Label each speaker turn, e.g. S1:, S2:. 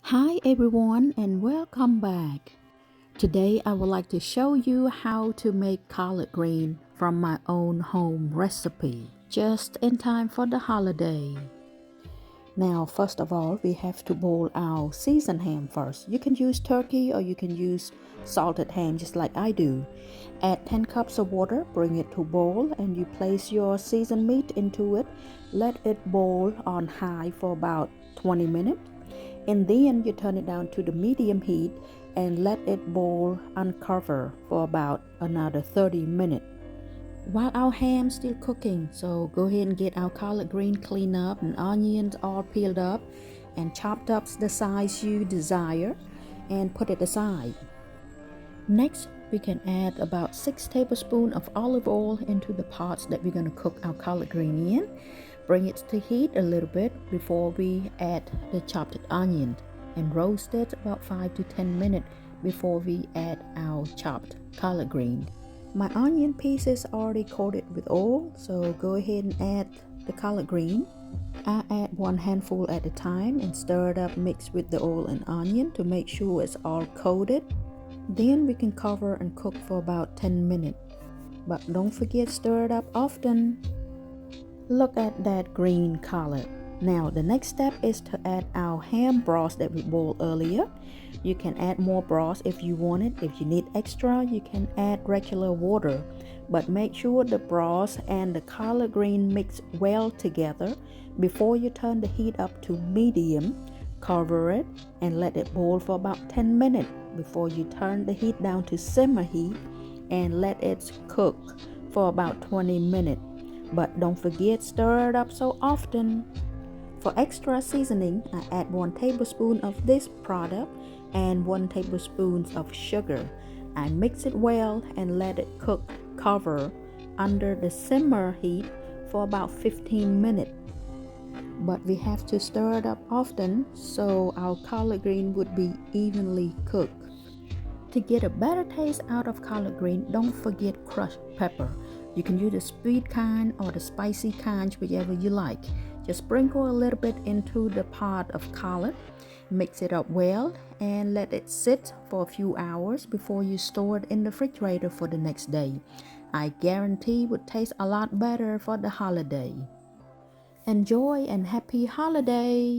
S1: Hi everyone and welcome back. Today I would like to show you how to make collard green from my own home recipe, just in time for the holiday. Now first of all, we have to boil our seasoned ham first. You can use turkey or you can use salted ham just like I do. Add 10 cups of water, bring it to boil, and you place your seasoned meat into it. Let it boil on high for about 20 minutes. And then you turn it down to the medium heat and let it boil uncover for about another 30 minutes. While our ham's still cooking, so go ahead and get our collard green cleaned up and onions all peeled up and chopped up the size you desire and put it aside. Next, we can add about 6 tablespoons of olive oil into the pots that we're going to cook our collard green in. Bring it to heat a little bit before we add the chopped onion and roast it about 5 to 10 minutes before we add our chopped collard green. My onion piece is already coated with oil, so go ahead and add the collard green. I add 1 handful at a time and stir it up mixed with the oil and onion to make sure it's all coated. Then we can cover and cook for about 10 minutes. But don't forget stir it up often. Look at that green collard. Now the next step is to add our ham broth that we boiled earlier. You can add more broth if you want it. If you need extra, you can add regular water. But make sure the broth and the collard green mix well together before you turn the heat up to medium. Cover it and let it boil for about 10 minutes before you turn the heat down to simmer heat and let it cook for about 20 minutes. But don't forget stir it up so often. For extra seasoning, I add 1 tablespoon of this product and 1 tablespoon of sugar. I mix it well and let it cook cover under the simmer heat for about 15 minutes. But we have to stir it up often so our collard green would be evenly cooked. To get a better taste out of collard green, don't forget crushed pepper. You can use the sweet kind or the spicy kind, whichever you like. Just sprinkle a little bit into the pot of collard, mix it up well, and let it sit for a few hours before you store it in the refrigerator for the next day. I guarantee it would taste a lot better for the holiday. Enjoy and happy holiday!